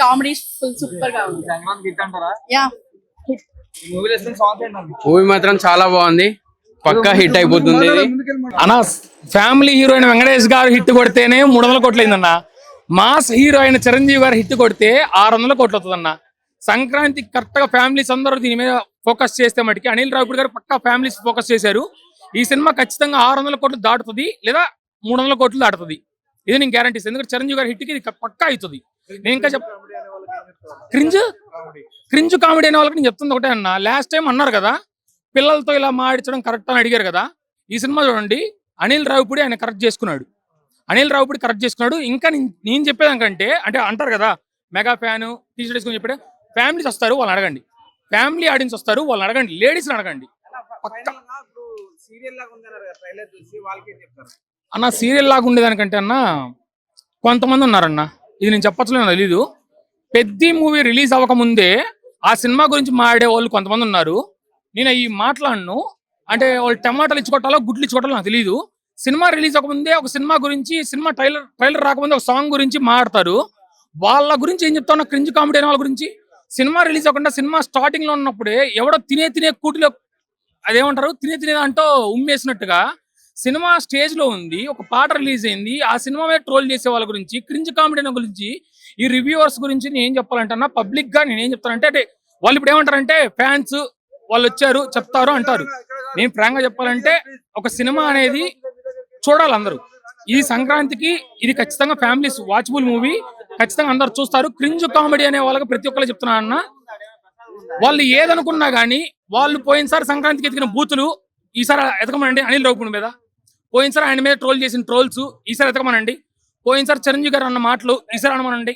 Comedy full super గా ఉంది. Yeah movie మాత్రం చాలా బాగుంది, పక్కా హిట్ అయిపోతుంది. అన్న ఫ్యామిలీ హీరోయిన్ వెంకటేష్ గారు హిట్ కొడితేనే 300 కోట్లు అయిందన్న. మాస్ హీరోయిన్ చిరంజీవి గారు హిట్ కొడితే 600 కోట్లు అవుతుందన్న. సంక్రాంతి కరెక్ట్ గా ఫ్యామిలీస్ అందరూ దీని మీద ఫోకస్ చేస్తే మటుకి అనిల్ రావిపూడి గారు పక్కా ఫ్యామిలీస్ ఫోకస్ చేశారు. ఈ సినిమా ఖచ్చితంగా 600 కోట్లు దాటుతుంది లేదా 300 కోట్లు దాటుతుంది. ఇది నేను గ్యారంటీస్. ఎందుకంటే చిరంజీవి గారి హిట్ కి ఇది పక్కా అవుతుంది. నేను ఇంకా క్రింజ్ కామెడీ అనే వాళ్ళకి నేను చెప్తుంది ఒకటే అన్న. లాస్ట్ టైం అన్నారు కదా పిల్లలతో ఇలా మాడించడం కరెక్ట్ అని అడిగారు కదా. ఈ సినిమా చూడండి, అనిల్ రావిపూడి ఆయన కరెక్ట్ చేసుకున్నాడు. ఇంకా నేను చెప్పేదానికంటే అంటే అంటారు కదా మెగా ఫ్యాన్ టీషర్ట్ వేసుకుని చెప్పాడు. ఫ్యామిలీస్ వస్తారు వాళ్ళని అడగండి, ఫ్యామిలీ ఆడియన్స్ వస్తారు వాళ్ళని అడగండి, లేడీస్ని అడగండి. అన్న సీరియల్ లాగా ఉండేదానికంటే అన్న కొంతమంది ఉన్నారన్న, ఇది నేను చెప్పచ్చలేదు తెలీదు. పెద్ద మూవీ రిలీజ్ అవ్వకముందే ఆ సినిమా గురించి మాట్లాడే వాళ్ళు కొంతమంది ఉన్నారు. నేను ఈ మాట్లాడను అంటే వాళ్ళు టమాటాలు ఇచ్చుకోవటాలో గుడ్లు ఇచ్చుకోవటాలో నాకు తెలియదు. సినిమా రిలీజ్ అవ్వకముందే ఒక సినిమా గురించి, సినిమా ట్రైలర్ రాకముందే ఒక సాంగ్ గురించి మాట్లాడతారు. వాళ్ళ గురించి ఏం చెప్తా ఉన్నా, క్రింజ్ కామెడీ అయిన వాళ్ళ గురించి. సినిమా రిలీజ్ అవ్వకుండా సినిమా స్టార్టింగ్ లో ఉన్నప్పుడే ఎవడో తినే కూటిలో అదేమంటారు తినే అంటూ ఉమ్మేసినట్టుగా సినిమా స్టేజ్ లో ఉంది, ఒక పాట రిలీజ్ అయింది, ఆ సినిమా మీద ట్రోల్ చేసే వాళ్ళ గురించి, క్రింజ్ కామెడీ గురించి, ఈ రివ్యూవర్స్ గురించి నేను ఏం చెప్పాలంటే అన్న, పబ్లిక్ గా నేను ఏం చెప్తానంటే అంటే వాళ్ళు ఇప్పుడు ఏమంటారంటే ఫ్యాన్స్ వాళ్ళు వచ్చారు చెప్తారు అంటారు. నేను ప్రాంగా చెప్పాలంటే ఒక సినిమా అనేది చూడాలి అందరూ. ఈ సంక్రాంతికి ఇది ఖచ్చితంగా ఫ్యామిలీస్ వాచబుల్ మూవీ, ఖచ్చితంగా అందరు చూస్తారు. క్రింజ్ కామెడీ అనే వాళ్ళకి ప్రతి ఒక్కరు చెప్తున్నా అన్న, వాళ్ళు ఏదనుకున్నా గానీ వాళ్ళు పోయినసారి సంక్రాంతికి ఎతికిన బూతులు ఈసారి ఎతకమనండి. అనిల్ రావిపూడి మీద పోయినసారి ఆయన మీద ట్రోల్ చేసిన ట్రోల్స్ ఈసారి ఎతకమనండి. పోయినసారి చిరంజీవి గారు అన్న మాటలు ఈసారి అనమనండి.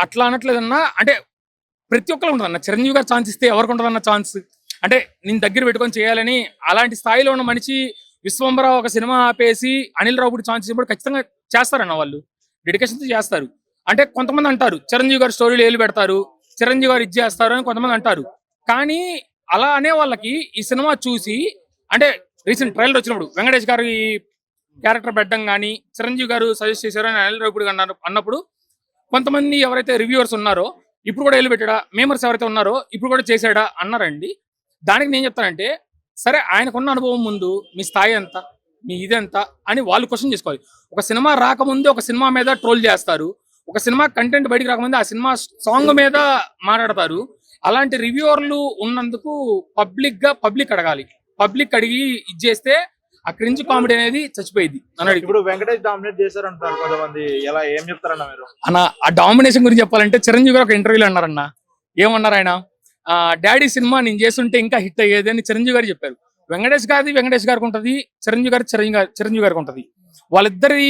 అట్లా అనట్లేదన్నా, అంటే ప్రతి ఒక్కరు ఉంటుందన్న. చిరంజీవి గారు ఛాన్స్ ఇస్తే ఎవరికి ఉంటుందన్న ఛాన్స్? అంటే నేను దగ్గర పెట్టుకొని చేయాలని అలాంటి స్థాయిలో ఉన్న మనిషి విశ్వంబర ఒక సినిమా ఆపేసి అనిల్ రావిపూడి ఛాన్స్ ఇచ్చినప్పుడు ఖచ్చితంగా చేస్తారన్న. వాళ్ళు డెడికేషన్తో చేస్తారు. అంటే కొంతమంది అంటారు చిరంజీవి గారు స్టోరీలు ఏలు పెడతారు, చిరంజీవి గారు ఇది చేస్తారు అని కొంతమంది అంటారు. కానీ అలా అనే వాళ్ళకి ఈ సినిమా చూసి, అంటే రీసెంట్ ట్రైలర్ వచ్చినప్పుడు వెంకటేష్ గారి క్యారెక్టర్ పెట్టడం కానీ చిరంజీవి గారు సజెస్ట్ చేశారు అని అనిల్ రావిపూడి అన్నప్పుడు కొంతమంది ఎవరైతే రివ్యూవర్స్ ఉన్నారో ఇప్పుడు కూడా ఏలు పెట్టాడా, మేమర్స్ ఎవరైతే ఉన్నారో ఇప్పుడు కూడా చేశాడా అన్నారండి. దానికి నేను చెప్తానంటే సరే, ఆయనకున్న అనుభవం ముందు మీ స్థాయి ఎంత, మీ ఇదెంత అని వాళ్ళు క్వశ్చన్ చేసుకోవాలి. ఒక సినిమా రాకముందే ఒక సినిమా మీద ట్రోల్ చేస్తారు, ఒక సినిమా కంటెంట్ బయటకు రాకముందే ఆ సినిమా సాంగ్ మీద మాట్లాడతారు. అలాంటి రివ్యూవర్లు ఉన్నందుకు పబ్లిక్ అడగాలి. పబ్లిక్ అడిగి ఇది చేస్తే ఆ క్రింజ్ కామెడీ అనేది చచ్చిపోయింది అన్నాడు. ఇప్పుడు వెంకటేష్ డామినేట్ చేశారు అంటారు కొంతమంది, ఎలా ఏం చెప్తారన్న మీరు? అన్న ఆ డామినేషన్ గురించి చెప్పాలంటే చిరంజీవి గారు ఒక ఇంటర్వ్యూలో అన్నారన్న. ఏమన్నారు ఆయన, డాడీ సినిమా నేను చేస్తుంటే ఇంకా హిట్ అయ్యేది అని చిరంజీవి గారు చెప్పారు. వెంకటేష్ గారికి ఉంటుంది, చిరంజీవి గారికి ఉంటుంది. వాళ్ళిద్దరి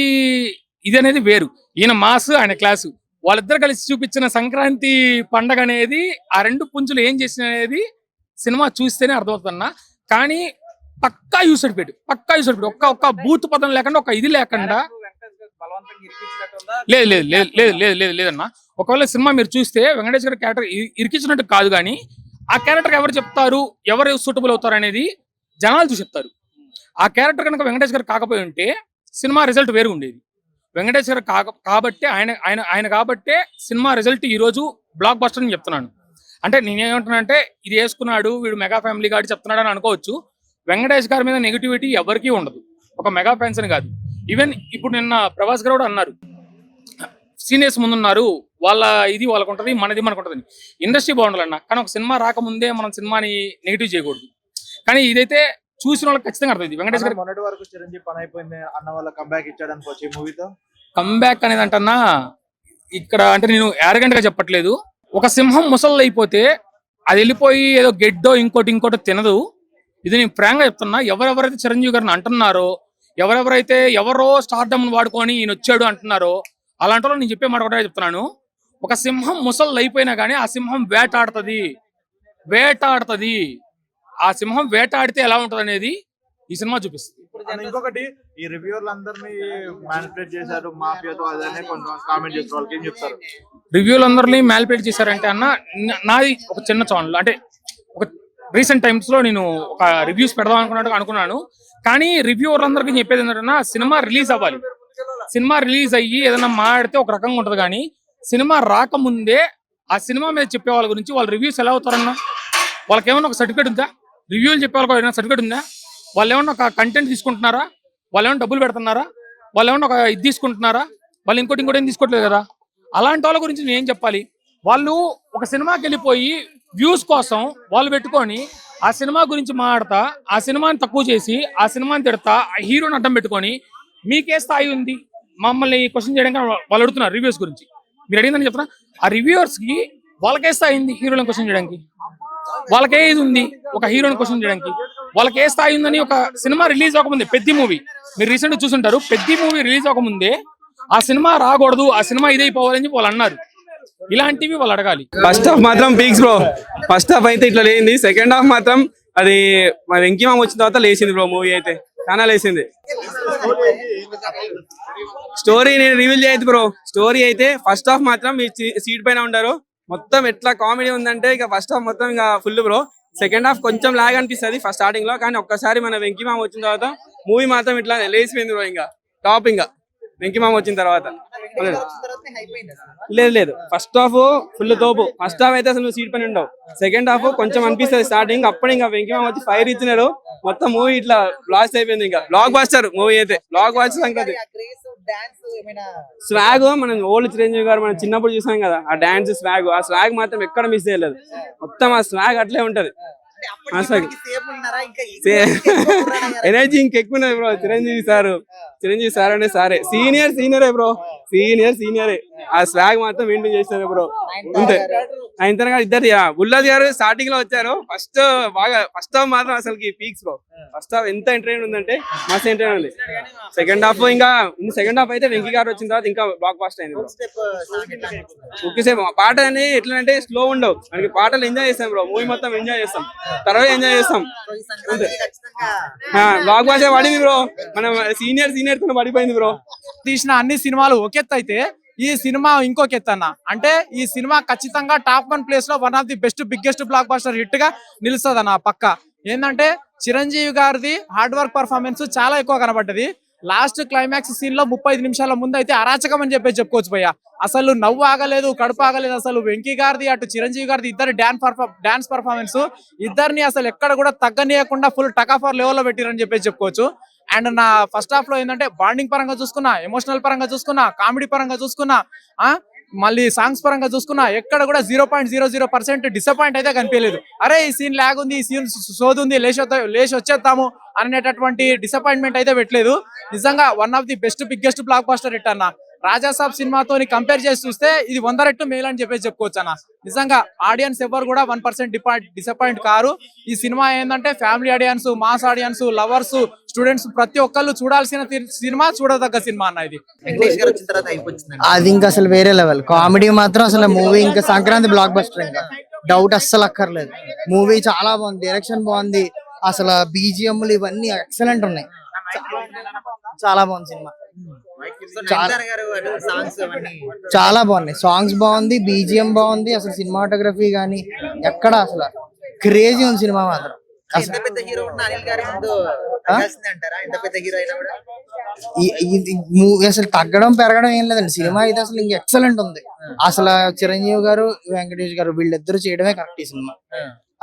ఇది అనేది వేరు. ఈయన మాస్, ఆయన క్లాసు. వాళ్ళిద్దరు కలిసి చూపించిన సంక్రాంతి పండగ అనేది, ఆ రెండు పుంజులు ఏం చేసిన అనేది సినిమా చూస్తేనే అర్థమవుతుందన్న. కానీ పక్కా యూసెడ్ పెట్టు ఒక్క బూత్ పదం లేకుండా, ఒక ఇది లేకుండా లేదన్న. ఒకవేళ సినిమా మీరు చూస్తే వెంకటేష్ గారి క్యారెక్టర్ ఇరికించినట్టు కాదు, కానీ ఆ క్యారెక్టర్ ఎవరు చెప్తారు, ఎవరు సూటబుల్ అవుతారు అనేది జనాలు చూసి చెప్తారు. ఆ క్యారెక్టర్ కనుక వెంకటేష్ గారు కాకపోయి ఉంటే సినిమా రిజల్ట్ వేరు ఉండేది. వెంకటేష్ గారు కాబట్టి ఆయన కాబట్టే సినిమా రిజల్ట్ ఈ రోజు బ్లాక్ బస్టర్ అని చెప్తున్నాను. అంటే నేనేమంటున్నానంటే ఇది వేసుకున్నాడు వీడు మెగా ఫ్యామిలీ గాడి చెప్తున్నాడు అని అనుకోవచ్చు. వెంకటేష్ గారి మీద నెగిటివిటీ ఎవరికీ ఉండదు, ఒక మెగా ఫ్యాన్స్ అని కాదు. ఈవెన్ ఇప్పుడు నిన్న ప్రభాస్ గారు కూడా అన్నారు, సీనియర్స్ ముందున్నారు, వాళ్ళ ఇది వాళ్ళకు ఉంటుంది, మనది మనకు ఉంటుంది. ఇండస్ట్రీ బాగుండాలన్న, కానీ ఒక సినిమా రాకముందే మనం సినిమాని నెగిటివ్ చేయకూడదు. కానీ ఇదైతే చూసిన వాళ్ళకి ఖచ్చితంగా అర్థమైంది. వెంకటేష్ గారు మొన్నటి వరకు చిరంజీవి పని అయిపోయింది అన్న వాళ్ళ కంబ్యాక్ ఇచ్చాడు అనుకోవచ్చు ఈ మూవీతో. కంబ్యాక్ అనేది అంటన్నా ఇక్కడ అంటే నేను యారగెంట్ గా చెప్పట్లేదు. ఒక సింహం ముసళ్ళు అయిపోతే అది వెళ్ళిపోయి ఏదో గెడ్డో ఇంకోటో తినదు. ఇది నేను ఫ్రాంక్ గా చెప్తున్నా. ఎవరెవరైతే చిరంజీవి గారిని అంటున్నారో, ఎవరో స్టార్డమ్ వాడుకొని ఈయన వచ్చాడు అంటున్నారో, అలాంటి వాళ్ళు నేను చెప్పే మాట ఒకటే చెప్తున్నాను. ఒక సింహం ముసళ్ళు అయిపోయినా కానీ ఆ సింహం వేటాడుతుంది. ఆ సింహం వేటాడితే ఎలా ఉంటది అనేది ఈ సినిమా చూపిస్తుంది. ఇంకొకటి, ఈ రివ్యూవర్లు అందరినీ మ్యానిపులేట్ చేశారు, మాఫియాతో అదే కొంచెం కామెంట్ చేస్తారు, వాళ్ళకి ఏం చెప్తారు? రివ్యూలందరినీ మ్యానిపులేట్ చేశారంటే అన్న, నాది ఒక చిన్న ఛానల్, అంటే ఒక రీసెంట్ టైమ్స్ లో నేను ఒక రివ్యూస్ పెడదాం అనుకున్నాను. కానీ రివ్యూవర్లందరికీ చెప్పేది ఏంటంటే సినిమా రిలీజ్ అవ్వాలి. సినిమా రిలీజ్ అయ్యి ఏదైనా మాడితే ఒక రకంగా ఉంటది, కానీ సినిమా రాకముందే ఆ సినిమా మీద చెప్పే వాళ్ళ గురించి వాళ్ళ రివ్యూస్ ఎలా అవుతారన్నా? వాళ్ళకి ఏమన్నా ఒక సర్టిఫికేట్ ఉందా? రివ్యూలు చెప్పే వాళ్ళకి ఏమైనా సర్టిఫికేట్ ఉందా? వాళ్ళు ఏమన్నా ఒక కంటెంట్ తీసుకుంటున్నారా? వాళ్ళు ఏమైనా డబ్బులు పెడుతున్నారా? వాళ్ళు ఏమన్నా ఒక ఇది తీసుకుంటున్నారా? వాళ్ళు ఇంకోటి ఏం తీసుకోవట్లేదు కదా. అలాంటి వాళ్ళ గురించి నేను ఏం చెప్పాలి? వాళ్ళు ఒక సినిమాకి వెళ్ళిపోయి వ్యూస్ కోసం వాళ్ళు పెట్టుకొని ఆ సినిమా గురించి మాట్లాడతా, ఆ సినిమాని తక్కువ చేసి ఆ సినిమాని తిడతా, ఆ హీరోని అడ్డం పెట్టుకొని మీకే స్థాయి ఉంది మమ్మల్ని క్వశ్చన్ చేయడానికి వాళ్ళు అడుగుతున్నారు రివ్యూస్ గురించి. మీరు అడిగిందని చెప్తున్నా, ఆ రివ్యూవర్స్ కి వాళ్ళకే స్థాయి ఉంది హీరోలను క్వశ్చన్ చేయడానికి? వాళ్ళకే ఇది ఉంది ఒక హీరోని క్వశ్చన్ చేయడానికి? వాళ్ళకే స్థాయి ఉందని ఒక సినిమా రిలీజ్ అవ్వకముందే, పెద్ద మూవీ మీరు రీసెంట్ గా చూసుంటారు, పెద్ద మూవీ రిలీజ్ అవ్వకముందే ఆ సినిమా రాకూడదు, ఆ సినిమా ఇదైపోవాలని చెప్పి వాళ్ళు అన్నారు. ఇలాంటివి వాళ్ళు అడగాలి. ఫస్ట్ హాఫ్ మాత్రం పీక్స్ బ్రో. ఫస్ట్ హాఫ్ అయితే ఇట్లా లేనిది, సెకండ్ హాఫ్ మాత్రం అది మా వెంకీ మామ వచ్చిన తర్వాత లేచింది బ్రో. మూవీ అయితే చాలా లేచింది. స్టోరీ నేను రివీల్ చేయదు బ్రో. స్టోరీ అయితే ఫస్ట్ హాఫ్ మాత్రం మీ సీట్ పైన ఉంటారు, మొత్తం ఎట్లా కామెడీ ఉందంటే ఇక ఫస్ట్ హాఫ్ మొత్తం ఇంకా ఫుల్ బ్రో. సెకండ్ హాఫ్ కొంచెం లాగ్ అనిపిస్తుంది ఫస్ట్ స్టార్టింగ్ లో, కానీ ఒక్కసారి మన వెంకీ మామ వచ్చిన తర్వాత మూవీ మాత్రం ఇట్లా లేచిపోయింది బ్రో. ఇంకా టాప్ ఇంకా వెంకీ మామ వచ్చిన తర్వాత. లేదు ఫస్ట్ హాఫ్ ఫుల్ తోపు. ఫస్ట్ హాఫ్ అయితే అసలు సీట్ పని ఉండవు. సెకండ్ హాఫ్ కొంచెం అనిపిస్తుంది స్టార్టింగ్, అప్పుడు ఇంకా వెంకీ మామ వచ్చి ఫైర్ ఇచ్చినారు, మొత్తం మూవీ ఇట్లా బ్లాస్ట్ అయిపోయింది. ఇంకా బ్లాక్ బాస్టర్ మూవీ అయితే, బ్లాక్ బాస్టర్ సంగతి. స్వాగ్ మనం ఓల్డ్ చిరంజీవి గారు మనం చిన్నప్పుడు చూసాం కదా, ఆ డాన్స్ స్వాగ్, ఆ స్వాగ్ మాత్రం ఎక్కడ మిస్ చేయలేదు. మొత్తం ఆ స్వాగ్ అట్లే ఉంటది. ఎనర్జీ ఇంకెక్కువ ఉన్నది బ్రో. చిరంజీవి సార్ అంటే సారే సీనియరే బ్రో. సీనియరే. ఆ స్వాగ్ మాత్రం మెయింటైన్ చేస్తారు బ్రో. అంతే. ఆయన ఇద్దరు ఉల్లాస్ గారు స్టార్టింగ్ లో వచ్చారు, ఫస్ట్ హాఫ్ మాత్రం అసలు పీక్స్ బ్రో. ఫస్ట్ హాఫ్ ఎంత ఎంటర్టైన్ ఉందంటే మస్తు ఎంటర్టైన్ ఉంది. సెకండ్ హాఫ్ అయితే వెంకీ గారు వచ్చిన తర్వాత ఇంకా బ్లాక్ బాస్టర్ అయింది బ్రో. ఒకేసేపు పాట అని ఎట్లా అంటే స్లో ఉండవు, మనకి పాటలు ఎంజాయ్ చేస్తాం బ్రో. మూవీ మొత్తం ఎంజాయ్ చేస్తాం, తర్వాత ఎంజాయ్ చేస్తాం. బ్లాక్ బాస్టర్ పడింది బ్రో. మనం సీనియర్ తో పడిపోయింది బ్రో. తీసిన అన్ని సినిమాలు ఒకెత్త అయితే ఈ సినిమా ఇంకొక ఎత్తు అన్న. అంటే ఈ సినిమా ఖచ్చితంగా టాప్ 1 ప్లేస్ లో one of the best biggest block buster hit గా నిలుస్తుంది అన్న పక్క. ఏంటంటే చిరంజీవి గారిది హార్డ్ వర్క్ పర్ఫార్మెన్స్ చాలా ఎక్కువ కనబడ్డది. లాస్ట్ క్లైమాక్స్ సీన్ లో 35 నిమిషాల ముందు అయితే అరాచకం అని చెప్పి చెప్పుకోవచ్చు భయ్య. అసలు నవ్వు ఆగలేదు, కడుపు ఆగలేదు. అసలు వెంకీ గారిది అటు చిరంజీవి గారిది ఇద్దరు డాన్స్ పర్ఫార్మెన్స్ ఇద్దరిని అసలు ఎక్కడ కూడా తగ్గనీయకుండా ఫుల్ టకాఫర్ లెవెల్ లో పెట్టిరని చెప్పేసి చెప్పుకోవచ్చు. అండ్ నా ఫస్ట్ హాఫ్ లో ఏంటంటే బాండింగ్ పరంగా చూసుకున్నా, ఎమోషనల్ పరంగా చూసుకున్నా, కామెడీ పరంగా చూసుకున్నా, మళ్ళీ సాంగ్స్ పరంగా చూసుకున్నా ఎక్కడ కూడా 0.00% డిసప్పాయింట్ అయితే కనిపించలేదు. అరే ఈ సీన్ లాగ్ ఉంది, ఈ సీన్ సోది ఉంది, లేచి వచ్చేద్దాము అనేటటువంటి డిసప్పాయింట్మెంట్ అయితే పెట్టలేదు. నిజంగా one of the best biggest block buster hit అన్న. రాజాసాబ్ సినిమాతో కంపేర్ చేసి చూస్తే ఇది 100 రెట్లు మేలు అని చెప్పేసి చెప్పుకోవచ్చు అన్న. నిజంగా ఆడియన్స్ ఎవరు కూడా 1% డిసప్పాయింట్ కారు. ఈ సినిమా ఏంటంటే family audience, mass audience, lovers, students ప్రతి ఒక్కళ్ళు చూడాల్సిన సినిమా, చూడదగ్గ సినిమా అన్న ఇది. అది ఇంకా అసలు వేరే లెవెల్ కామెడీ మాత్రం అసలు మూవీ ఇంకా సంక్రాంతి బ్లాక్ బస్టర్, ఇంకా డౌట్ అస్సలు అక్కర్లేదు. మూవీ చాలా బాగుంది, డైరెక్షన్ బాగుంది, అసలు బీజిఎంలు ఇవన్నీ ఎక్సలెంట్ ఉన్నాయి. చాలా బాగుంది సినిమా, చాలా బాగున్నాయి. సాంగ్స్ బాగుంది, బీజిఎం బాగుంది, అసలు సినిమాటోగ్రఫీ గానీ ఎక్కడ అసలు క్రేజీ ఉంది సినిమా మాత్రం. మూవీ అసలు తగ్గడం పెరగడం ఏం లేదండి. సినిమా అయితే అసలు ఇంక ఎక్సలెంట్ ఉంది. అసలు చిరంజీవి గారు, వెంకటేష్ గారు వీళ్ళిద్దరు చేయడమే కరెక్ట్ ఈ సినిమా.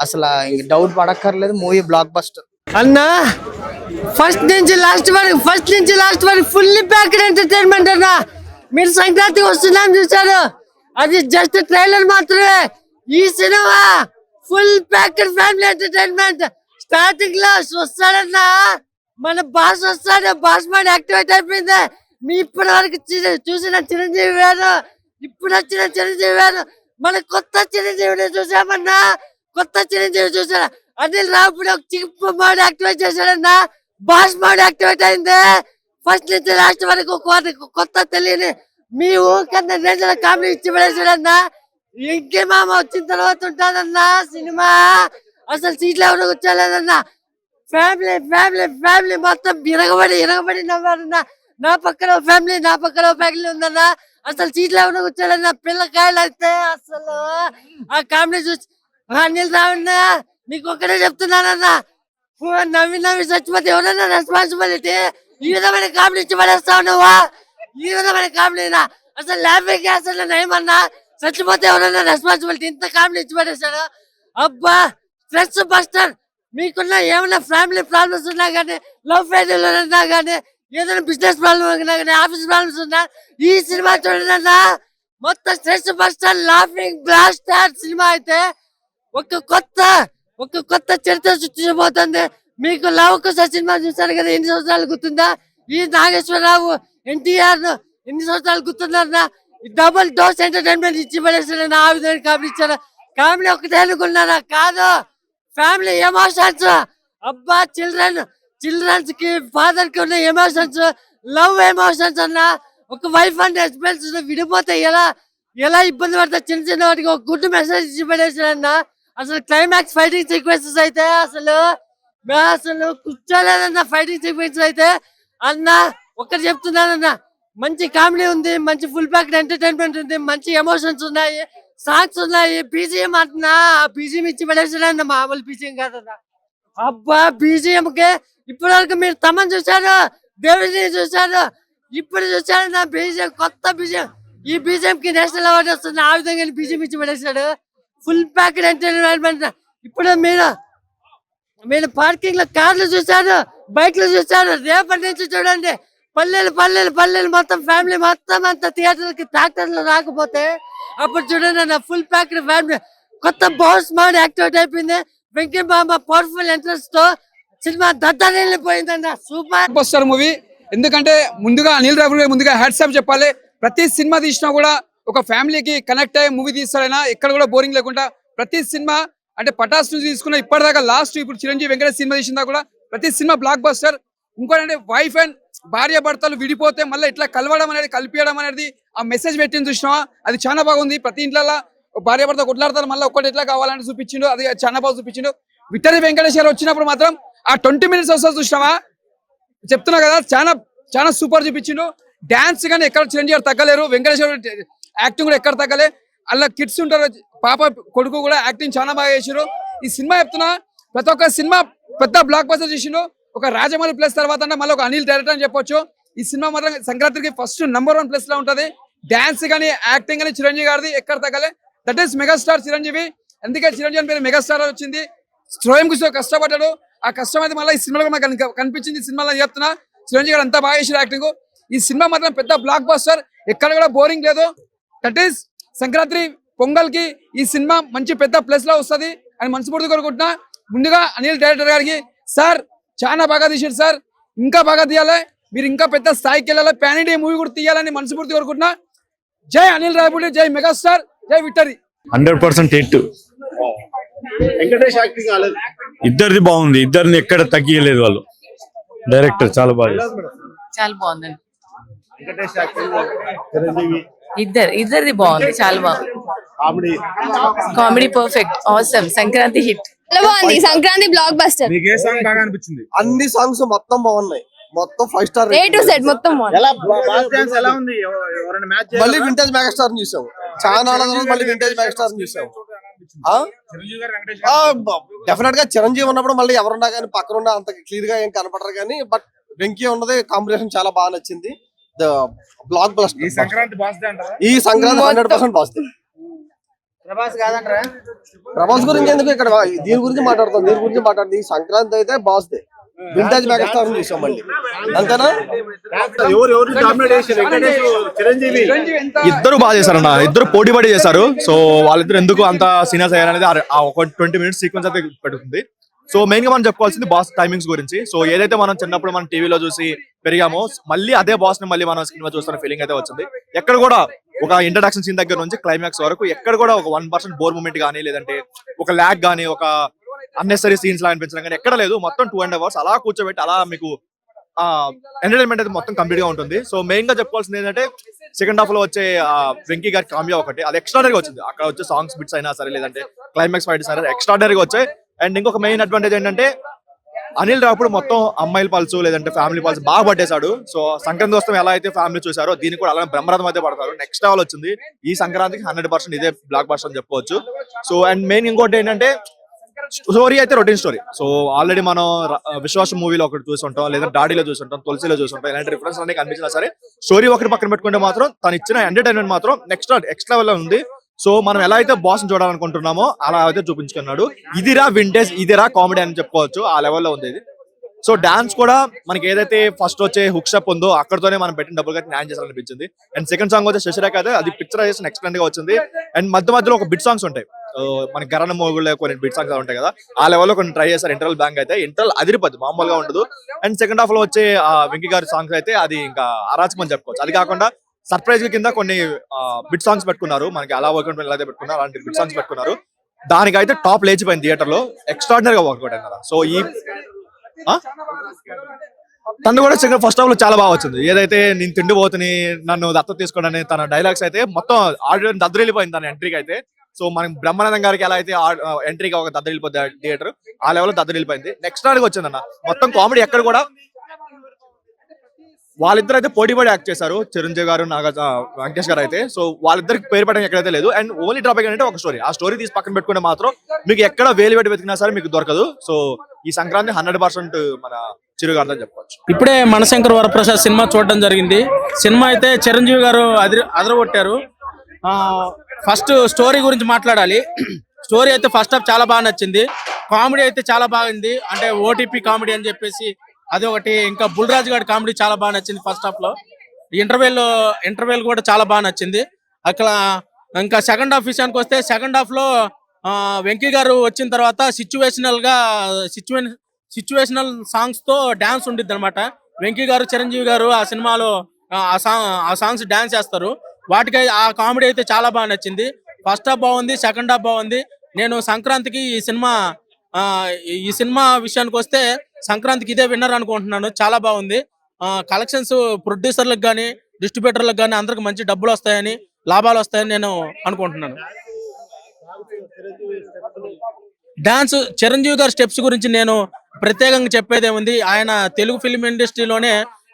అసలు ఇంక డౌట్ పడక్కర్లేదు, మూవీ బ్లాక్ బస్టర్ అన్నా. ఫస్ట్ నుంచి లాస్ట్ వరకు ఫుల్లీ ప్యాక్డ్ ఎంటర్టైన్మెంట్ అన్నా. మీరు సంక్రాంతికి వస్తున్నాం చూసారు, అది జస్ట్ ట్రైలర్ మాత్రమే. ఈ cinema full packed family entertainment. Starting లో వస్తాడన్నా, మన బాస్ వస్తాడు, బాస్ మైండ్ యాక్టివేట్ అయిపోయింది. మీ ఇప్పటి వరకు చూసిన చిరంజీవి వేరు, ఇప్పుడు వచ్చిన చిరంజీవి వేరు. మన కొత్త చిరంజీవిని చూసామన్నా, కొత్త చిరంజీవి చూసారా. అనిల్ రావుడు ఒక చిప్పు మోడ్ యాక్టివేట్ చేశాడన్నా, బాస్ మోడ్ యాక్టివేట్ అయింది. ఫస్ట్ నుంచి లాస్ట్ వరకు కొత్త తెలియని మీ ఊరికన్నా రేంజ్ లో కామెడీ ఇచ్చి పడేసాడన్నా. ఇంకే మామ వచ్చిన తర్వాత ఉంటాదన్నా సినిమా. అసలు సీట్లు ఎవరు కూర్చోలేదన్నా. ఫ్యామిలీ మొత్తం ఇరగబడి నవ్వారన్నా. నా పక్కన ఫ్యామిలీ ఉందన్నా. అసలు సీట్లు ఎవరు కూర్చోలేదన్నా. పిల్లకాయలు అయితే అసలు ఆ కామెడీ చూసి అనిల్ రావున్నా నీకు ఒక్కడే చెప్తున్నానన్నా, నవ్వి చచ్చిపోతే ఎవరన్నా రెస్పాన్సిబిలిటీ. ఈ విధమైన కామెడీ ఇచ్చి పడేస్తావు నువ్వా. ఈ విధమైన కామెడీనా? అసలు లాఫింగ్ అసలు ఏమన్నా చచ్చిపోతే ఎవరన్నా రెస్పాన్సిబిలిటీ? ఇంత కామెడీ ఇచ్చి పడేశాడు. అబ్బా స్ట్రెస్ బస్టర్. మీకున్న ఏమైనా ఫ్యామిలీ ప్రాబ్లమ్స్ ఉన్నా కానీ, లవ్ ఫెయిల్యూర్ ఉన్నా కానీ, ఏదైనా బిజినెస్ ప్రాబ్లమ్ ఉన్నా కానీ, ఆఫీస్ ప్రాబ్లమ్స్ ఉన్నా ఈ సినిమా చూడండి. మొత్తం stress buster, laughing blaster cinema అయితే ఒక కొత్త చరిత్ర సృష్టించబోతుంది. మీకు లవ్ కోసం సినిమా చూసారు కదా, ఎన్ని సంవత్సరాలు గుర్తుందా? ఈ నాగేశ్వరరావు ఎన్టీఆర్ ఎన్ని సంవత్సరాలు గుర్తున్నారన్నా? డబుల్ డోస్ ఎంటర్టైన్మెంట్ ఇచ్చి పడేసాడు. ఆ విధంగా కామెడీ ఇచ్చారు. కామెడీ ఒకటే అనుకున్నారా? కాదు, ఫ్యామిలీ ఎమోషన్స్. అబ్బా చిల్డ్రన్స్ కి ఫాదర్ కి ఉన్న ఎమోషన్స్, లవ్ ఎమోషన్స్ అన్న. ఒక వైఫ్ అండ్ హస్బెండ్స్ విడిపోతే ఎలా ఇబ్బంది పడతారు చిన్న చిన్న వాటికి ఒక గుడ్ మెసేజ్ ఇచ్చి పడేసాడన్న. అసలు క్లైమాక్స్ ఫైటింగ్ సీక్వెన్సెస్ అయితే అసలు కూర్చోలేదన్న. ఫైటింగ్ సీక్వెన్స్ అయితే అన్న ఒక్కటి చెప్తున్నానన్న, మంచి కామెడీ ఉంది, మంచి ఫుల్ ప్యాక్డ్ ఎంటర్టైన్మెంట్ ఉంది, మంచి ఎమోషన్స్ ఉన్నాయి, సాంగ్స్ ఉన్నాయి, బీజిఎం అంటున్నా. బీజిఎం ఇచ్చి పడేసాడన్న, మామూలు బీజిఎం కాదన్న. అబ్బా బీజిఎం కి ఇప్పటి వరకు మీరు తమన్ చూశారు, దేవుడిని చూశారు, ఇప్పుడు చూశారు నా బీజిఎం, కొత్త బీజిఎం. ఈ బీజిఎం కి నేషనల్ అవార్డు వస్తుంది. ఆ విధంగా బీజిఎం ఇచ్చి పడేశాడు. Full packed entertainment. ఇప్పుడు మీరు పార్కింగ్ లో కార్లు చూశారు, బైక్లు చూశారు. రేపటి నుంచి చూడండి, పల్లెలు మొత్తం ఫ్యామిలీ మొత్తం అంతా థియేటర్ కి ట్రాక్టర్లు రాకపోతే అప్పుడు చూడండి ఫుల్ ప్యాక్డ్ ఫ్యామిలీ. కొత్త బాస్ మోడ్ యాక్టివేట్ అయిపోయింది. వెంకీ బాబా పవర్ఫుల్ ఎంట్రెన్స్ తో సినిమా దద్దరిల్లిపోయిందన్న. Super buster movie. ఎందుకంటే ముందుగా అనిల్ రావిపూడి గారు ముందుగా హ్యాట్సాప్ చెప్పాలి. ప్రతి సినిమా తీసినా కూడా ఒక ఫ్యామిలీకి కనెక్ట్ అయ్యే మూవీ తీస్తాడైనా, ఎక్కడ కూడా బోరింగ్ లేకుండా ప్రతి సినిమా అంటే పటాస్ నుంచి తీసుకున్న ఇప్పటిదాకా లాస్ట్ ఇప్పుడు చిరంజీవి వెంకటేష్ సినిమా తీసిందా కూడా ప్రతి సినిమా బ్లాక్ బస్టర్. ఇంకోటంటే వైఫ్ అండ్ భార్య భర్తలు విడిపోతే మళ్ళీ ఇట్లా కలవడం అనేది, కలిపియడం అనేది ఆ మెసేజ్ పెట్టింది చూసినావా, అది చాలా బాగుంది. ప్రతి ఇంట్లో భార్య భర్త కొట్లాడతారు, మళ్ళీ ఒక్కటి ఎట్లా కావాలని చూపించిండు, అది చాలా బాగా చూపించిండు. విక్టరీ వెంకటేష్ గారు వచ్చినప్పుడు మాత్రం ఆ 20 minutes వస్తుంది చూసినావా, చెప్తున్నా కదా, చాలా సూపర్ చూపించిండు. డాన్స్ కానీ ఎక్కడ చిరంజీవి గారు తగ్గలేరు, వెంకటేష్ యాక్టింగ్ కూడా ఎక్కడ తగ్గలే. అలా కిడ్స్ ఉంటారు, పాప కొడుకు కూడా యాక్టింగ్ చాలా బాగా చేసారు. ఈ సినిమా చెప్తున్నా ప్రతి ఒక్క సినిమా పెద్ద బ్లాక్ బస్టర్ చేసిండు. ఒక రాజమౌళి ప్లేస్ తర్వాత మళ్ళీ ఒక అనిల్ డైరెక్టర్ అని చెప్పొచ్చు. ఈ సినిమా మాత్రం సంక్రాంతికి ఫస్ట్ నంబర్ 1 ప్లేస్ లో ఉంటది. డాన్స్ కానీ యాక్టింగ్ కానీ చిరంజీవి గారిది ఎక్కడ తగ్గలే. That is megastar Chiranjeevi. అందుకే చిరంజీవి పేరు మెగాస్టార్ వచ్చింది. స్వయం కృషితో కష్టపడ్డాడు. ఆ కష్టం అయితే మళ్ళీ ఈ సినిమాలో నాకు కనిపించింది. సినిమాలో చెప్తున్నా చిరంజీవి గారు అంతా బాగా చేసారు యాక్టింగ్. ఈ సినిమా మాత్రం పెద్ద బ్లాక్ బస్టర్, ఎక్కడ కూడా బోరింగ్ లేదు. దట్ ఈస్ సంక్రాంతి పొంగల్ కి ఈ సినిమా మంచి పెద్ద ప్లేస్ లో వస్తుంది అని మనస్ఫూర్తి కోరుకుంటున్నా. ముందుగా అనిల్ డైరెక్టర్ గారికి, సార్ చాలా బాగా తీసారు సార్, ఇంకా బాగా తీయాలి, మీరు ఇంకా పెద్ద స్థాయికి వెళ్ళాలి, పాన్ ఇండియా మూవీ కూడా తీయాలని మనస్ఫూర్తి కోరుకుంటున్నా. జై అనిల్ రావిపూడి, జై మెగాస్టార్, జై విక్టరీ. 100% హిట్. వెంకటేష్ యాక్టింగ్ కాలేదు, ఇద్దరిది బాగుంది, ఇద్దరిని ఎక్కడ తగ్గియలేదు వాళ్ళు. డైరెక్టర్ చాలా బాగా. చాలా బాగుందండి. వెంకటేష్ యాక్టింగ్, చిరంజీవి ఇద్దరిది బాగుంది, చాలా బాగుంది. Comedy perfect, awesome. Sankranti hit. చాలా బాగుంది. Sankranti block buster. మీకు ఏ సాంగ్ బాగా అనిపించింది? అన్ని సాంగ్స్ మొత్తం బాగున్నాయి, మొత్తం 5 స్టార్. A to Z మొత్తం బాగుంది. ఎలా బాస్ డాన్స్ ఎలా ఉంది? ఎవరైనా మ్యాచ్ మళ్ళీ వింటేజ్ మెగాస్టార్ చూసాం, చాలా మళ్ళీ వింటేజ్ మెగాస్టార్ చూసాం. డెఫినెట్ గా చిరంజీవి ఉన్నప్పుడు మళ్ళీ ఎవరున్నా కానీ పక్కన ఉన్న అంత క్లియర్ గా ఏం కనపడరు కానీ, బట్ వెంకీ ఉన్నది కాంబినేషన్ చాలా బాగా నచ్చింది. Block buster. ఈ సంక్రాంతి బాస్ డే అంటారా? ఈ సంక్రాంతి 100% బాస్. ప్రభాస్ కాదంటారా? ప్రభాస్ గురించి ఎందుకు ఇక్కడ దీని గురించి మాట్లాడుతుంది. ఈ సంక్రాంతి అయితే బాస్ దే. వింటేజ్ మెగాస్టార్ చూసాం మళ్ళీ, అంతేనా? ఎవరు డామినేట్ చేశారు? వెంకటేష్, చిరంజీవి ఇద్దరు బాగా చేశారన్న, ఇద్దరు పోటీ పడి చేశారు. సో వాళ్ళిద్దరు ఎందుకు అంత సీనియర్స్ అయ్యారనేది ఆ ఒక 20 minutes సీక్వెన్స్ అయితే పెడుతుంది. సో మెయిన్ గా మనం చెప్పుకోవాల్సింది బాస్ టైమింగ్స్ గురించి. సో ఏదైతే మనం చిన్నప్పుడు మనం టీవీలో చూసి పెరిగామో, మళ్ళీ అదే బాస్ ని మళ్ళీ మనం స్క్రీన్ మీద చూస్తున్న ఫీలింగ్ అయితే వచ్చింది. ఎక్కడ కూడా ఒక ఇంట్రడక్షన్ సీన్ దగ్గర నుంచి క్లైమాక్స్ వరకు ఎక్కడ కూడా ఒక 1% బోర్ మూమెంట్ కానీ, లేదంటే ఒక ల్యాగ్ కానీ, ఒక అన్నెసరీ సీన్స్ లా అనిపించడం కానీ ఎక్కడ లేదు. మొత్తం 2.5 hours అలా కూర్చోబెట్టి అలా మీకు ఎంటర్టైన్మెంట్ అయితే మొత్తం కంప్లీట్ గా ఉంటుంది. సో మెయిన్ గా చెప్పుకోవాల్సింది ఏంటంటే సెకండ్ హాఫ్ లో వచ్చే వెంకీ గారి కామియా ఒకటి, అది ఎక్స్ట్రాడనరీగా వచ్చింది. అక్కడ వచ్చే సాంగ్స్ బిట్స్ అయినా సరే, లేదంటే క్లైమాక్స్ ఫైట్స్ అయినా ఎక్స్ట్రాడనరీగా వచ్చాయి. అండ్ ఇంకొక మెయిన్ అడ్వాంటేజ్ ఏంటంటే అనిల్ రావిపూడి మొత్తం అమ్మాయిల పల్స్ లేదంటే ఫ్యామిలీ పల్స్ బాగా పట్టేశాడు. సో సంక్రాంతి వస్తాం ఎలా అయితే ఫ్యామిలీ చూసారో దీనికి కూడా అలా బ్రహ్మరథం అయితే పడతారు. నెక్స్ట్ లెవెల్ వచ్చింది ఈ సంక్రాంతికి. 100% ఇదే బ్లాక్ బస్టర్ అని చెప్పుకోవచ్చు. సో అండ్ మెయిన్ ఇంకోటి ఏంటంటే స్టోరీ అయితే రొటీన్ స్టోరీ. సో ఆల్రెడీ మనం విశ్వాసం మూవీలో ఒకటి చూసుంటాం, లేదా డాడీలో చూసుంటాం, తులసిలో చూసుంటాం, ఇలాంటి రిఫరెన్స్ అన్ని కనిపించినా సరే స్టోరీ ఒకటి పక్కన పెట్టుకుంటే మాత్రం తను ఇచ్చిన ఎంటర్టైన్మెంట్ మాత్రం నెక్స్ట్ లెవెల్ లో ఉంది. సో మనం ఎలా అయితే బాస్ చూడాలనుకుంటున్నామో అలా అయితే చూపించుకున్నాడు. ఇదిరా వింటేజ్, ఇదిరా కామెడీ అని చెప్పుకోవచ్చు, ఆ లెవెల్లో ఉంది ఇది. సో డాన్స్ కూడా మనకి ఏదైతే ఫస్ట్ వచ్చే హుక్ స్టెప్ ఉందో అక్కడతోనే మనం పెట్టిన డబ్బులు కట్టి న్యాయం చేయాలనిపించింది. అండ్ సెకండ్ సాంగ్ వచ్చే శశిరేఖ అయితే అది పిక్చరైజేషన్ ఎక్సలెంట్ గా వచ్చింది. అండ్ మధ్యలో ఒక బిట్ సాంగ్స్ ఉంటాయి, మనకి గరణ మోగుల్లో కొన్ని బిట్ సాంగ్స్ ఉంటాయి కదా, ఆ లెవెల్లో కొన్ని ట్రై చేస్తారు. ఇంటర్వల్ బ్యాంక్ అయితే ఇంటర్వల్ అదిరిపోద్ది, మామూలుగా ఉండదు. అండ్ సెకండ్ హాఫ్ లో వచ్చే వెంకీ గారి సాంగ్స్ అయితే అది ఇంకా అరాచకం చెప్పుకోవచ్చు. అది కాకుండా సర్ప్రైజ్ కింద కొన్ని బిట్ సాంగ్స్ పెట్టుకున్నారు, మనకి అలా వర్కౌట్ ఎలా పెట్టుకున్నారు అలాంటి బిట్ సాంగ్స్ పెట్టుకున్నారు. దానికైతే టాప్ లేచిపోయింది థియేటర్ లో, ఎక్స్ట్రాడినరీ గా వర్కౌట్ అయింది కదా. సో ఈ తను కూడా ఫస్ట్ హాఫ్ లో చాలా బాగా వచ్చింది. ఏదైతే నేను తిండిపోతుని నన్ను దత్త తీసుకోవడానికి తన డైలాగ్స్ అయితే మొత్తం ఆడియన్స్ దద్దరిల్లిపోయింది తన ఎంట్రీకి అయితే. సో మనం బ్రహ్మానందం గారికి ఎలా అయితే ఎంట్రీగా ఒక దద్దరిల్లిపోద్ది థియేటర్, ఆ లెవెల్లో దద్దరిల్లిపోయింది. నెక్స్ట్ నాడికి వచ్చిందన్న మొత్తం కామెడీ ఎక్కడ కూడా. వాళ్ళిద్దరు అయితే పోటీ పడి యాక్ట్ చేశారు, చిరంజీవి గారు వెంకటేష్ గారు అయితే. సో వాళ్ళిద్దరికి పేరు పడడం ఎక్కడైతే లేదు. అండ్ ఓన్లీ డ్రాపింగ్ అంటే ఒక స్టోరీ, ఆ స్టోరీ తీసి పక్కన పెట్టుకుంటే మాత్రం మీకు ఎక్కడ వేలు పెట్టి వెతికినా సరే మీకు దొరకదు. సో ఈ సంక్రాంతి 100% మన చిరు గారిని చెప్పుకోవచ్చు. ఇప్పుడే మనశంకర్ వరప్రసాద్ సినిమా చూడడం జరిగింది. సినిమా అయితే చిరంజీవి గారు అదరగొట్టారు. ఫస్ట్ స్టోరీ గురించి మాట్లాడాలి. స్టోరీ అయితే ఫస్ట్ హాఫ్ చాలా బాగా నచ్చింది. కామెడీ అయితే చాలా బాగుంది, అంటే ఓటీపీ కామెడీ అని చెప్పేసి అది ఒకటి. ఇంకా బుల్రాజ్ గారి కామెడీ చాలా బాగా నచ్చింది ఫస్ట్ హాఫ్ లో. ఇంటర్వెల్ కూడా చాలా బాగా నచ్చింది అక్కడ. ఇంకా సెకండ్ హాఫ్ విషయానికి వస్తే సెకండ్ హాఫ్ లో వెంకీ గారు వచ్చిన తర్వాత సిచ్యువేషనల్ సాంగ్స్ తో డాన్స్ ఉండిద్ది అనమాట. వెంకీ గారు చిరంజీవి గారు ఆ సినిమాలో ఆ సాంగ్స్ డాన్స్ చేస్తారు. వాటికి ఆ కామెడీ అయితే చాలా బాగా నచ్చింది. ఫస్ట్ హాఫ్ బాగుంది, సెకండ్ హాఫ్ బాగుంది. నేను సంక్రాంతికి ఈ సినిమా విషయానికి వస్తే సంక్రాంతికి ఇదే విన్నర్ అనుకుంటున్నాను. చాలా బాగుంది. కలెక్షన్స్ ప్రొడ్యూసర్లకు కానీ డిస్ట్రిబ్యూటర్లకు కానీ అందరికి మంచి డబ్బులు వస్తాయని, లాభాలు వస్తాయని నేను అనుకుంటున్నాను. డాన్స్ చిరంజీవి గారి స్టెప్స్ గురించి నేను ప్రత్యేకంగా చెప్పేది ఏముంది, ఆయన తెలుగు ఫిల్మ్ ఇండస్ట్రీలోనే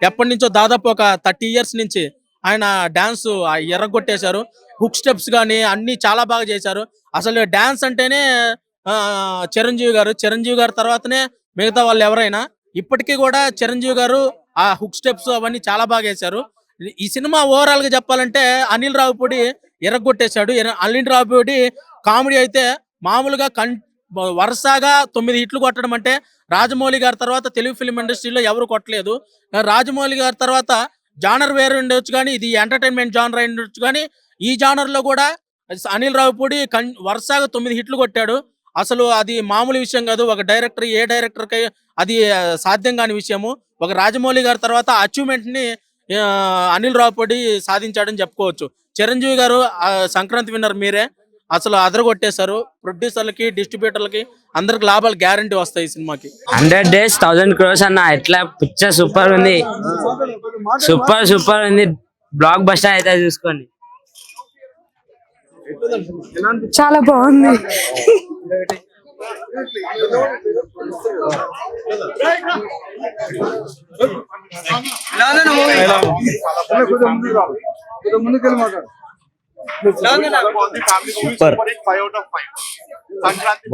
ఎప్పటి నుంచో దాదాపు ఒక 30 years నుంచి ఆయన డాన్స్ ఎర్రగొట్టేశారు. హుక్ స్టెప్స్ కానీ అన్ని చాలా బాగా చేశారు. అసలు డాన్స్ అంటేనే చిరంజీవి గారు తర్వాతనే మిగతా వాళ్ళు ఎవరైనా. ఇప్పటికీ కూడా చిరంజీవి గారు ఆ హుక్ స్టెప్స్ అవన్నీ చాలా బాగా వేశారు. ఈ సినిమా ఓవరాల్ గా చెప్పాలంటే అనిల్ రావిపూడి ఎర్రగొట్టేశాడు. అనిల్ రావిపూడి కామెడీ అయితే మామూలుగా వరుసగా 9 హిట్లు కొట్టడం అంటే రాజమౌళి గారి తర్వాత తెలుగు ఫిల్మ్ ఇండస్ట్రీలో ఎవరు కొట్టలేదు. రాజమౌళి గారి తర్వాత జానర్ వేరు ఉండొచ్చు కానీ ఇది ఎంటర్టైన్మెంట్ జానర్ ఉండొచ్చు కానీ ఈ జానర్ లో కూడా అనిల్ రావిపూడి వరుసగా 9 హిట్లు కొట్టాడు. అసలు అది మామూలు విషయం కాదు. ఒక డైరెక్టర్ ఏ డైరెక్టర్ కి అది సాధ్యం కాని విషయము. ఒక రాజమౌళి గారి తర్వాత అచీవ్మెంట్ ని అనిల్ రావిపూడి సాధించాడని చెప్పుకోవచ్చు. చిరంజీవి గారు సంక్రాంతి విన్నర్ మీరే, అసలు అదరగొట్టేశారు. ప్రొడ్యూసర్లకి డిస్ట్రిబ్యూటర్లకి అందరికి లాభాలు గ్యారంటీ వస్తాయి ఈ సినిమాకి. 100 days 1000 crores అన్న, ఎట్లా పిక్చర్ సూపర్ ఉంది, సూపర్ ఉంది. బ్లాక్ బస్టర్ అయితే చూసుకోండి. చాలా బాగుంది.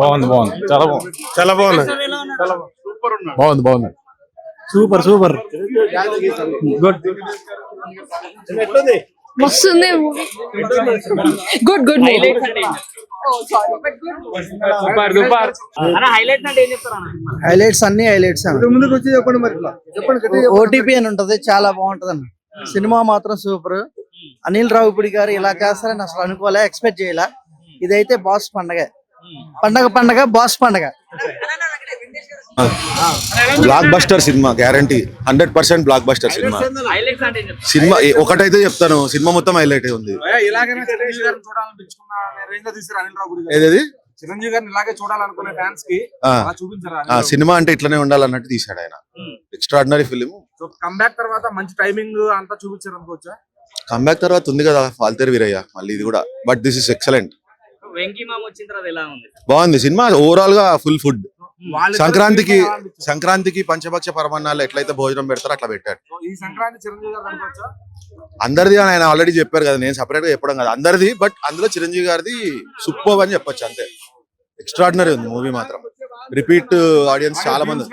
బాగుంది చాలా బాగుంది సూపర్ గుడ్. మస్తుంది movie. Good movie. Highlights OTP అని ఉంటది, చాలా బాగుంటది అన్న. సినిమా మాత్రం సూపర్. అనిల్ రావిపూడి గారు ఇలా చేస్తారని అసలు అనుకోలే, ఎక్స్పెక్ట్ చేయలే. ఇదైతే బాస్ పండగ బాస్ పండగ. Block buster cinema guarantee, 100% block buster cinema ఒకటైతే చెప్తాను, సినిమా మొత్తం హైలైట్ ఉంది. ఏది చిరంజీవి గారిని ఇలాగే చూడాలనుకునే ఫ్యాన్స్ కి చూపించారా? సినిమా అంటే ఇట్లనే ఉండాలన్నట్టు తీసాడు ఆయన. Extraordinary film. సో కంబ్యాక్ తర్వాత మంచి టైమింగ్ అంతా చూపించారు అనుకోవచ్చా? కంబ్యాక్ తర్వాత ఉంది కదా ఫాల్తేరు వీరయ్య, మళ్ళీ ఇది కూడా. But this is excellent. బాగుంది సినిమా ఓవరాల్ గా. Full food. సంక్రాంతికి పంచభక్ష పరమాన్నాలు ఎట్లయితే భోజనం పెడతారో అట్లా పెట్టారు. ఈ సంక్రాంతి చిరంజీవి గారు అనుకోవచ్చా? అందరిది అని ఆయన ఆల్రెడీ చెప్పారు కదా, నేను సపరేట్ గా చెప్పడం కదా అందరిది. బట్ అందులో చిరంజీవి గారిది సూపర్ అని చెప్పొచ్చు అంతే. ఎక్స్ట్రాడినరీ ఉంది మూవీ మాత్రం. రిపీట్ ఆడియన్స్ చాలా మంది.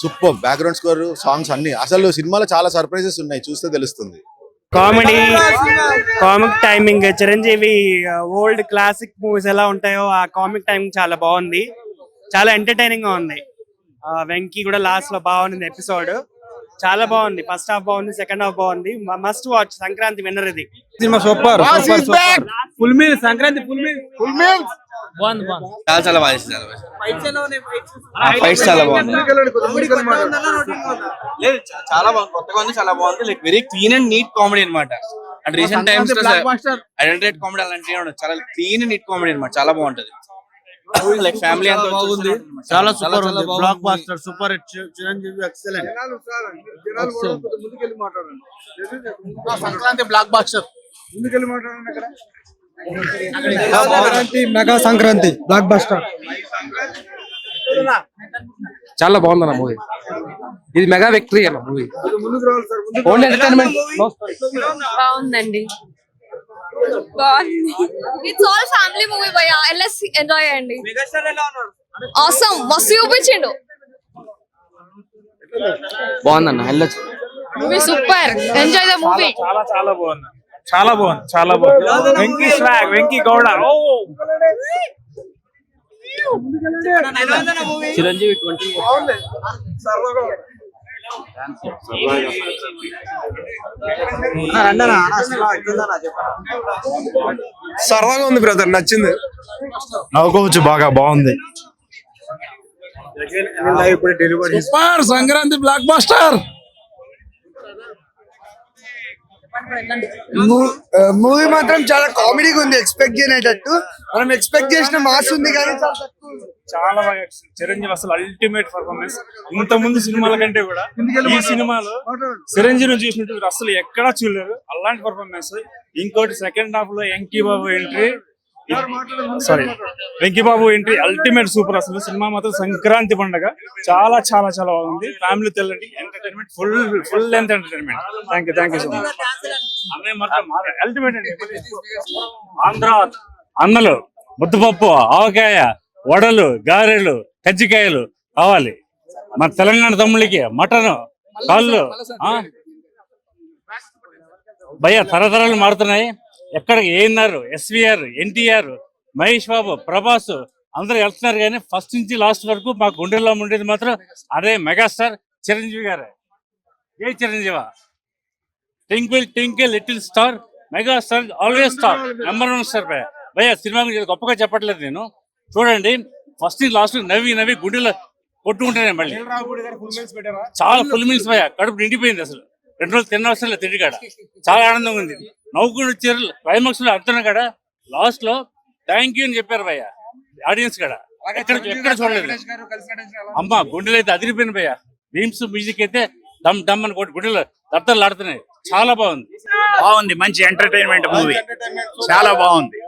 సూపర్ బ్యాక్గ్రౌండ్ స్కోర్, సాంగ్స్ అన్ని. అసలు సినిమాలో చాలా సర్ప్రైజెస్ ఉన్నాయి, చూస్తే తెలుస్తుంది. Comedy, comic timing, Chiranjeevi old classic movies ఎలా ఉంటాయో ఆ కామిక్ టైమింగ్ చాలా బాగుంది, చాలా ఎంటర్టైనింగ్ గా ఉంది. వెంకీ కూడా లాస్ట్ లో బాగుంది ఎపిసోడ్, చాలా బాగుంది. ఫస్ట్ హాఫ్ బాగుంది, సెకండ్ హాఫ్ బాగుంది. Must watch. సంక్రాంతి విన్నర్ ఇది cinema super full meal. Sankranti full meal. బాగుంది. చాలా బాగా ఫైట్స్ చాలా బాగుంది. లేదు చాలా బాగుంది, కొత్తగా ఉంది, చాలా బాగుంది. Like very clean and neat comedy అనమాట. And recent times identity comedy అలాంటివి చాలా క్లీన్ అండ్ నీట్ కామెడీ అనమాట. చాలా బాగుంటది. లైక్ ఫ్యామిలీ అంతా బాగుంది. చాలా సూపర్ ఉంది. Blockbuster super hit. Chiranjeevi excellent. Sankranti blockbuster. Mega Sankranti blockbuster. చాలా బాగుంది మూవీ. ఇది మెగా విక్టరీ అన్న మూవీ. Only entertainment. బాగుందండి. బాగుంది. ఇట్స్ ఆల్ ఫ్యామిలీ మూవీ భయ్యా. ఎల్ఎస్ ఎంజాయ్ చేయండి. ఆసమ్ మస్తు చూపించిండు. బాగుందన్న వెళ్ళొచ్చు. Movie super. Enjoy the movie. చాలా చాలా బాగుంది. చాలా బాగుంది. చాలా బాగుంది. వెంకీ స్వాగ్, వెంకీ గౌడ. చిరంజీవి సరదాగా ఉంది బ్రదర్, నచ్చింది. నవ్వుకోవచ్చు, బాగా బాగుంది. Super Sankranti black buster. Movie మాత్రం చాలా కామెడీగా ఉంది, ఎక్స్పెక్ట్ చేయనేటట్టు. మనం ఎక్స్పెక్ట్ చేసిన మాస్ ఉంది కానీ చాలా బాగా చిరంజీవి అసలు అల్టిమేట్ పర్ఫార్మెన్స్. ఇంత ముందు సినిమాల కంటే కూడా ఈ సినిమాలో చిరంజీవిని చూసినట్టు అసలు ఎక్కడా చూడలేదు అలాంటి పర్ఫార్మెన్స్. ఇంకోటి సెకండ్ హాఫ్ లో Venky Babu entry ultimate super. అసలు సినిమా మాత్రం సంక్రాంతి పండుగ చాలా చాలా చాలా బాగుంది. ఫ్యామిలీ తెల్లండి, entertainment full length entertainment. Thank you so much. Ultimate అండి. ఆంధ్ర అన్నలు, ముద్దపప్పు, ఆవకాయ, వడలు, గారెలు, కజ్జికాయలు కావాలి. మన తెలంగాణ తమ్ముళ్ళకి మటన్, కాళ్ళు. భయ్య తరతరాలు మారుతున్నాయి. ఎక్కడికి ఏన్నారు, ఎస్వీఆర్, ఎన్టీఆర్, మహేష్ బాబు, ప్రభాస్ అందరూ వెళ్తున్నారు. కానీ ఫస్ట్ నుంచి లాస్ట్ వరకు మా గుండెల్లో ఉండేది మాత్రం అదే మెగాస్టార్ చిరంజీవి గారే. ఏ చిరంజీవా. Twinkle twinkle little star, megastar always star, #1 star. భయ్య సినిమా గురించి గొప్పగా చెప్పట్లేదు నేను. చూడండి ఫస్ట్ లాస్ట్ నవ్వి గుండెలో కొట్టుకుంటానే. మళ్ళీ చాలా ఫుల్ మీల్స్ భయ్య, కడుపు నిండిపోయింది. అసలు 2 రోజులు తిన్న అవసరం లేదు, తిండి కాడ చాలా ఆనందంగా ఉంది. నవ్వుకుని వచ్చారు. క్లైమాక్స్ లో అర్థం కాడ లాస్ట్ లో థ్యాంక్ యూ అని చెప్పారు భయ్య ఆడియన్స్ కాడ. ఎక్కడ చూడలేదు. అమ్మ గుండెలు అయితే అదిరిపోయింది భయ్య. రీమ్స్ మ్యూజిక్ అయితే డమ్ డమ్ అని గుండెలు దత్తలు ఆడుతున్నాయి. చాలా బాగుంది. మంచి ఎంటర్టైన్మెంట్ మూవీ. చాలా బాగుంది.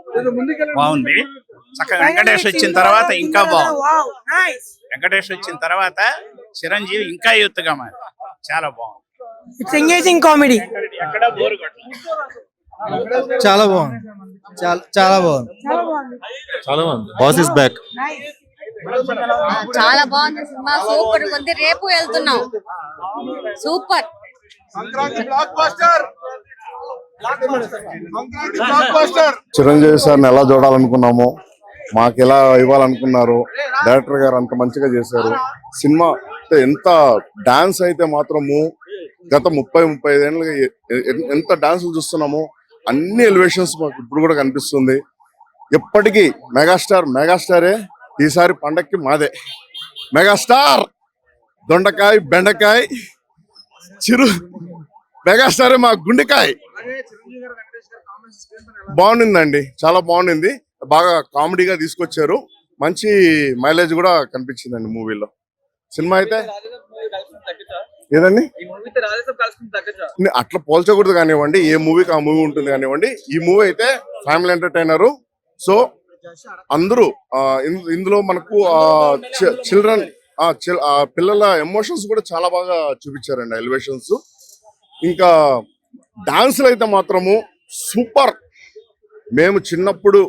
చక్కగా వెంకటేష్ వచ్చిన తర్వాత ఇంకా బాగుంది. వెంకటేష్ వచ్చిన తర్వాత చిరంజీవి ఇంకా యూత్ గా మారి చాలా బాగుంది. It's engaging comedy. ఎక్కడ బోర్ కొట్టలేదు. చాలా బాగుంది. చాలా బాగుంది. Boss is back. చాలా బాగుంది సినిమా. సూపర్ ఉంది. రేపు వెళ్తున్నాం. సూపర్. చిరంజీవి సార్ని ఎలా చూడాలనుకున్నామో, మాకు ఎలా ఇవ్వాలనుకున్నారు. డైరెక్టర్ గారు అంత మంచిగా చేశారు. సినిమా ఎంత డాన్స్ అయితే మాత్రము గత 30-35 ఏళ్ళుగా ఎంత డాన్సులు చూస్తున్నామో అన్ని ఎలివేషన్స్ మాకు ఇప్పుడు కూడా కనిపిస్తుంది. ఎప్పటికీ మెగాస్టారే. ఈసారి పండక్కి మాదే మెగాస్టార్. దొండకాయ, బెండకాయ, మెగాస్టారే మా గుండెకాయ. బాగుండిందండి, చాలా బాగుండింది. బాగా కామెడీగా తీసుకొచ్చారు. మంచి మైలేజ్ కూడా కనిపించిందండి మూవీలో. సినిమా అయితే ఏదండి అట్లా పోల్చకూడదు కానివ్వండి. ఏ మూవీకి ఆ మూవీ ఉంటుంది కానివ్వండి. ఈ మూవీ అయితే ఫ్యామిలీ ఎంటర్టైనరు. సో అందరూ ఇందులో మనకు చిల్డ్రన్ పిల్లల ఎమోషన్స్ కూడా చాలా బాగా చూపించారండి, ఎలివేషన్స్. ఇంకా డాన్సులు అయితే మాత్రము సూపర్. మేము చిన్నప్పుడు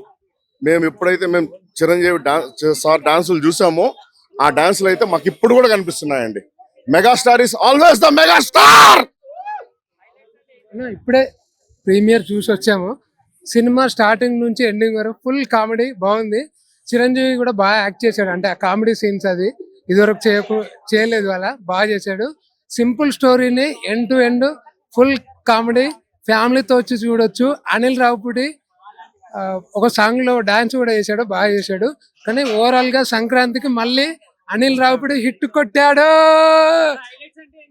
మేము ఎప్పుడైతే మేము చిరంజీవి సార్ డాన్సులు చూసామో ఆ డాన్సులు అయితే మాకు ఇప్పుడు కూడా కనిపిస్తున్నాయండి. Megastar is always the megastar. ఇప్పుడే ప్రీమియర్ చూసి వచ్చాము. సినిమా స్టార్టింగ్ నుంచి ఎండింగ్ వరకు ఫుల్ కామెడీ బాగుంది. చిరంజీవి కూడా బాగా యాక్ట్ చేశాడు, అంటే ఆ కామెడీ సీన్స్ అది ఇదివరకు చేయలేదు, అలా బాగా చేశాడు. సింపుల్ స్టోరీని end to end full comedy, ఫ్యామిలీతో వచ్చి చూడొచ్చు. అనిల్ రావుపూడి ఒక సాంగ్ లో డాన్స్ కూడా చేశాడు, బాగా చేశాడు. కానీ ఓవరాల్ గా సంక్రాంతికి మళ్ళీ అనిల్ రావుపూడి హిట్ కొట్టాడు.